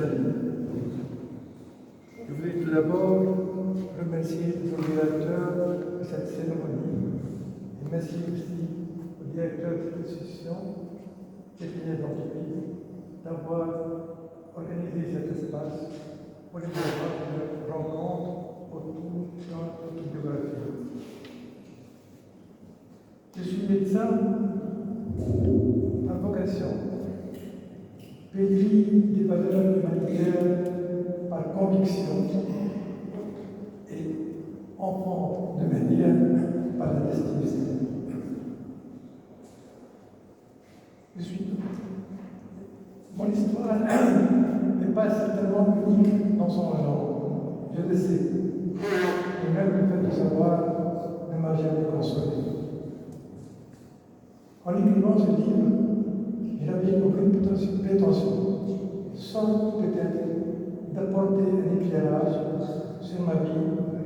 amis, je voulais tout d'abord remercier les organisateurs de cette cérémonie et merci aussi au directeur de cette institution, Stéphanie d'entreprise, d'avoir organisé cet espace pour les rencontres autour de notre biographie. Je suis médecin par vocation, pétri des valeurs humanitaires par conviction et enfant de manière par la destinée. Mon histoire n'est pas certainement unique dans son genre, je le sais, et même le fait de savoir ne m'a jamais consolé. En écrivant ce livre, je n'avais aucune prétention, sauf peut-être d'apporter un éclairage sur ma vie,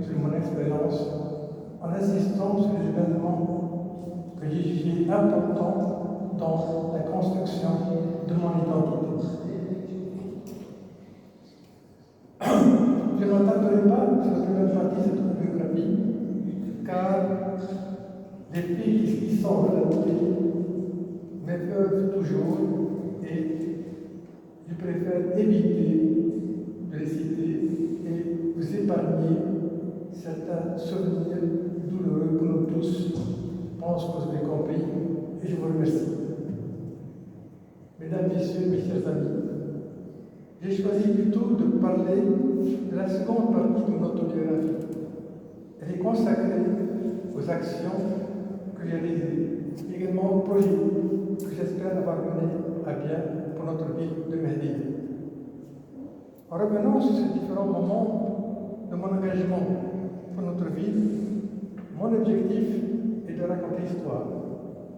sur mon expérience, en insistant sur les événements que j'ai jugés importants dans la construction de mon identité. Je ne m'attarderai pas sur la première partie de cette biographie, car les faits qui sont relatés m'épeuvent toujours et je préfère éviter de les citer et vous épargner certains souvenirs douloureux pour nous tous. Je pense que vous avez compris et je vous remercie. Mesdames, Messieurs, mes chers amis, j'ai choisi plutôt de parler de la seconde partie de notre biographie. Elle est consacrée aux actions que j'ai réalisées, également aux projets que j'espère avoir menés à bien pour notre ville de Mehdi. En revenant sur ces différents moments de mon engagement pour notre ville, mon objectif est de raconter l'histoire,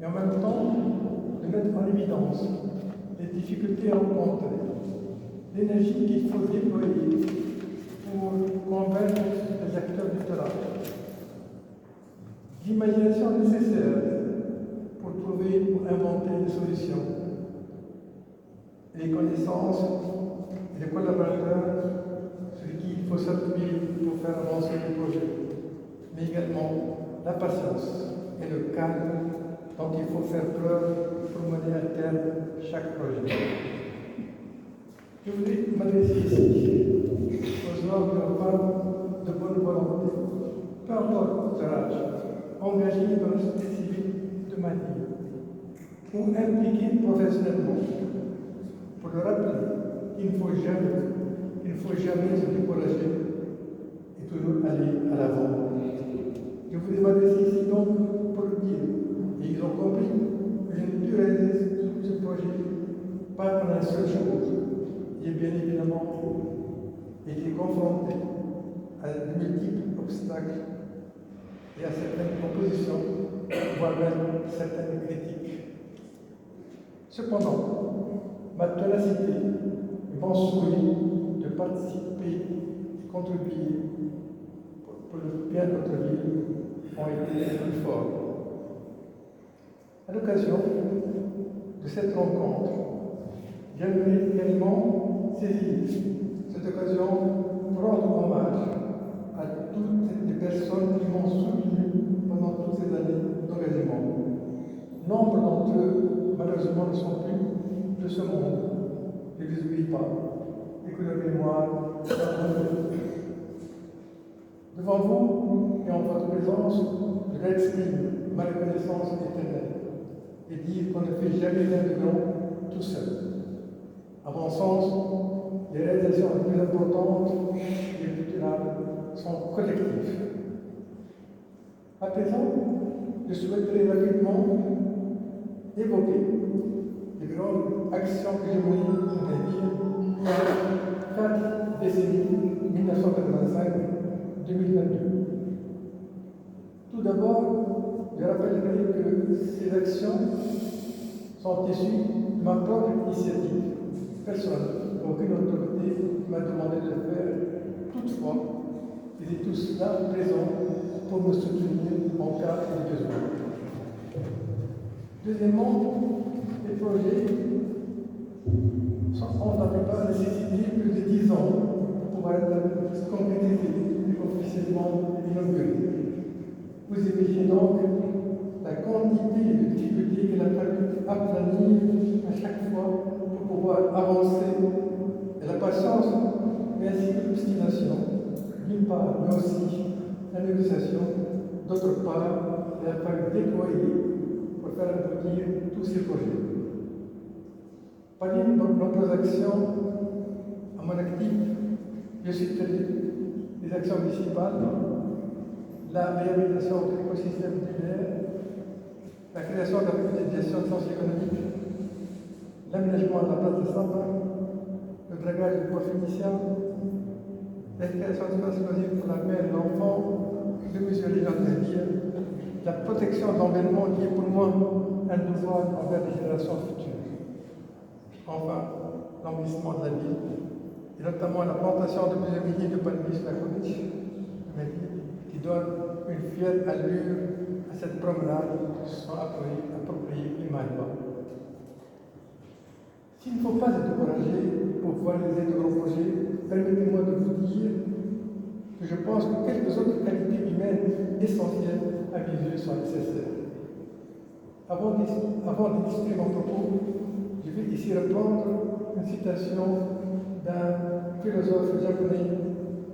mais en même temps de mettre en évidence les difficultés rencontrées, l'énergie qu'il faut déployer pour convaincre les acteurs du terrain, l'imagination nécessaire pour trouver, pour inventer des solutions, les connaissances et les collaborateurs sur qui il faut s'appuyer pour faire avancer les projets, mais également la patience et le calme dont il faut faire preuve pour mener à terme chaque projet. Je voudrais m'adresser ici aux hommes et aux femmes de bonne volonté, peu importe leur âge, engagés dans la société civile de ma vie, ou impliqués professionnellement, pour leur rappeler qu'il ne faut jamais se décourager et toujours aller à l'avant. Je voulais m'adresser ici donc pour le dire, et ils ont compris que je ne pu réaliser ce projet pas en un seul jour. J'ai bien évidemment été confronté à de multiples obstacles et à certaines propositions, voire même certaines critiques. Cependant, ma ténacité et mon souhait de participer et contribuer pour le bien de notre ville ont été plus forts. À l'occasion de cette rencontre, j'aimerais également saisir cette occasion pour rendre hommage à toutes les personnes qui m'ont soutenu pendant toutes ces années d'engagement. Nombre d'entre eux, malheureusement, ne sont plus de ce monde. Je ne les oublie pas et que leur mémoire devant vous et en votre présence, je l'exprime ma reconnaissance éternelle et dire qu'on ne fait jamais rien de grand tout seul. À mon sens, les réalisations les plus importantes et les plus durables sont collectives. À présent, je souhaiterais rapidement évoquer les grandes actions que j'ai menées dans ma vie pendant 4 décennies, 1985-2022. Tout d'abord, je rappellerai que ces actions sont issues de ma propre initiative personnelle. Aucune autorité m'a demandé de le faire. Toutefois, ils étaient tous là, présents, pour me soutenir en cas de besoin. Deuxièmement, les projets on n'avait pas nécessité plus de 10 ans pour pouvoir être concrétisé et officiellement inauguré. Vous imaginez donc la quantité de difficultés qu'il a fallu aplanir à chaque fois pour pouvoir avancer, et la patience, mais ainsi que l'obstination, d'une part, mais aussi la négociation, d'autre part, il a fallu déployer pour faire aboutir tous ces projets. Parmi de nombreuses actions à mon actif, je citerai les actions municipales, la réhabilitation de l'écosystème dunaire, la création de la communauté de gestion de sciences économiques, l'aménagement de la place de Samba, le dragage du bois phénicien, la création d'espaces loisirs pour la mère et l'enfant, de mesures légales, la protection de l'environnement qui est pour moi un devoir envers les générations futures. Enfin, l'envahissement de la ville, et notamment la plantation de plusieurs milliers de palmiers sur la corniche, qui donne une fière allure à cette promenade sans appropriée climat. S'il ne faut pas être découragé pour voir les aides de grands projets, permettez-moi de vous dire que je pense que quelques autres qualités humaines essentielles à mes yeux sont nécessaires. Avant d'illustrer mon propos, je vais ici reprendre une citation d'un philosophe japonais,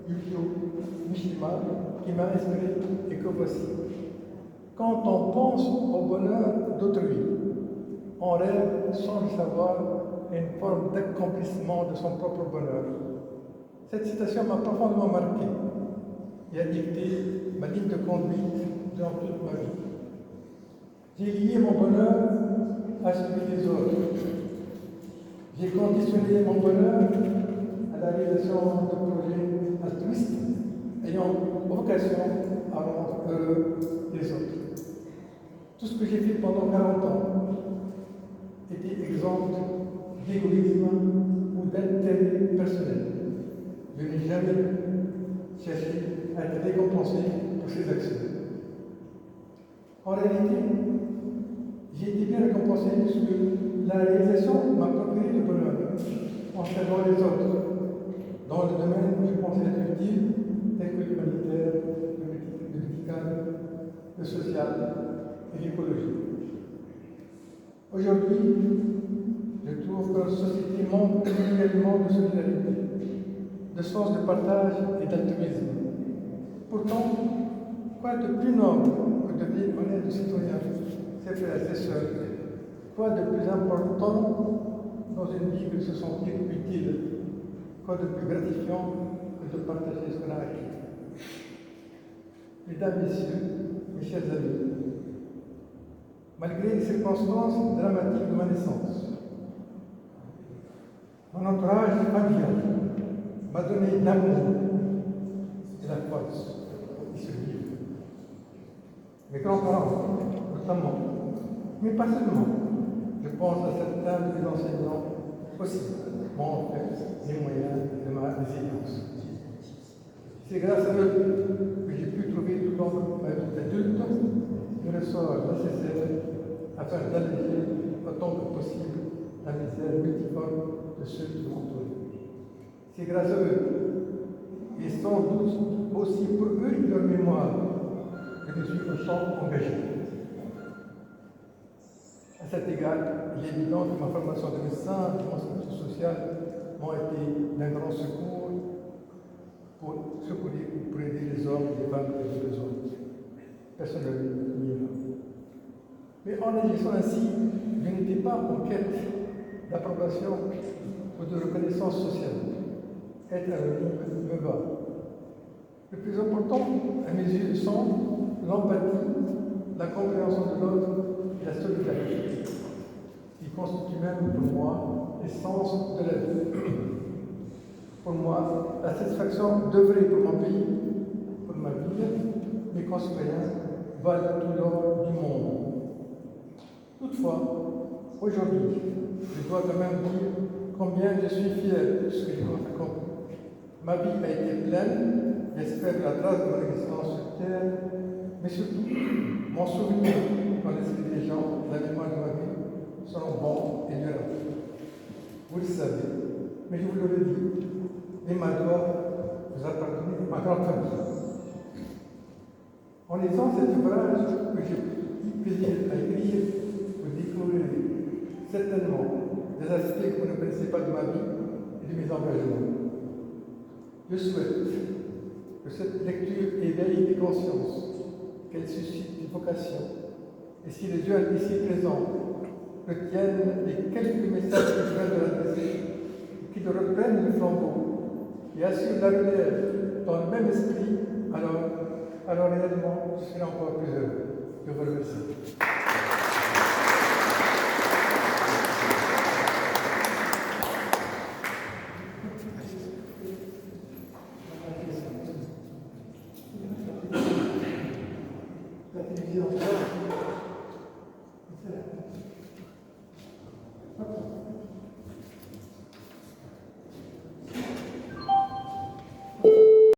Yukio Mishima, qui m'a inspiré et que voici. Quand on pense au bonheur d'autrui, on rêve sans le savoir à une forme d'accomplissement de son propre bonheur. Cette citation m'a profondément marqué et a dicté ma ligne de conduite durant toute ma vie. J'ai lié mon bonheur à celui des autres. J'ai conditionné mon bonheur à la réalisation de projets altruistes ayant vocation à rendre heureux les autres. Tout ce que j'ai fait pendant 40 ans était exempt d'égoïsme ou d'intérêt personnel. Je n'ai jamais cherché à être récompensé pour ces actions. En réalité, j'ai été bien récompensé puisque la réalisation m'a procuré du bonheur en servant les autres dans le domaine où je pensais être utile, tel que l'humanitaire, le médical, le social et l'écologie. Aujourd'hui, je trouve que notre société manque réellement de solidarité, de sens de partage et d'altruisme. Pourtant, quoi de plus noble que de vivre honnête de citoyens, ses frères et ses sœurs? Quoi de plus important dans une vie que de se sentir utile? Quoi de plus gratifiant que de partager ce qu'on a acquis? Mesdames, Messieurs, mes chers amis, malgré les circonstances dramatiques de ma naissance, mon entourage familial m'a donné l'amour et la force pour y survivre. Mes grands-parents, notamment, mais pas seulement. Je pense à certains de mes enseignants aussi, m'ont offert les moyens de ma résilience. C'est grâce à eux que j'ai pu trouver tout au long de ma vie d'adulte le ressort nécessaire afin d'alléger autant que possible la misère multiforme de ceux qui m'entourent. C'est grâce à eux, et sans doute aussi pour eux et leur mémoire, que je suis autant engagé. À cet égard, il est évident que ma formation de médecin et mon statut social m'ont été d'un grand secours pour secourir, pour aider les hommes et les femmes qui ont besoin. Personne ne m'y va. Mais en agissant ainsi, je n'étais pas en quête d'approbation ou de reconnaissance sociale. Être anonyme me va. Le plus important, à mes yeux, sont l'empathie, la compréhension de l'autre et la solidarité, qui constituent même pour moi l'essence de la vie. Pour moi, la satisfaction d'œuvrer pour mon pays, pour ma ville, mes concitoyens, valent tout l'or du monde. Toutefois, aujourd'hui, je dois quand même dire combien je suis fier de ce que j'ai accompli. Ma vie a été pleine, j'espère que la trace de mon existence sur Terre, mais surtout, mon souvenir dans l'esprit des gens, la mémoire de ma vie, seront bons et durables. Vous le savez, mais je vous le redis, Emma doit vous appartenir à ma grande famille. En lisant cet ouvrage que j'ai eu plaisir à écrire, vous découvrirez certainement des aspects que vous ne connaissez pas de ma vie et de mes engagements. Je souhaite que cette lecture éveille des consciences, qu'elle suscite une vocation, et si les jeunes ici présents retiennent les quelques messages que je viens de l'adresser, qui reprennent le flambeau et assurent la relève dans le même esprit, alors réellement, je serai encore plus heureux. Je vous remercie. La télévision.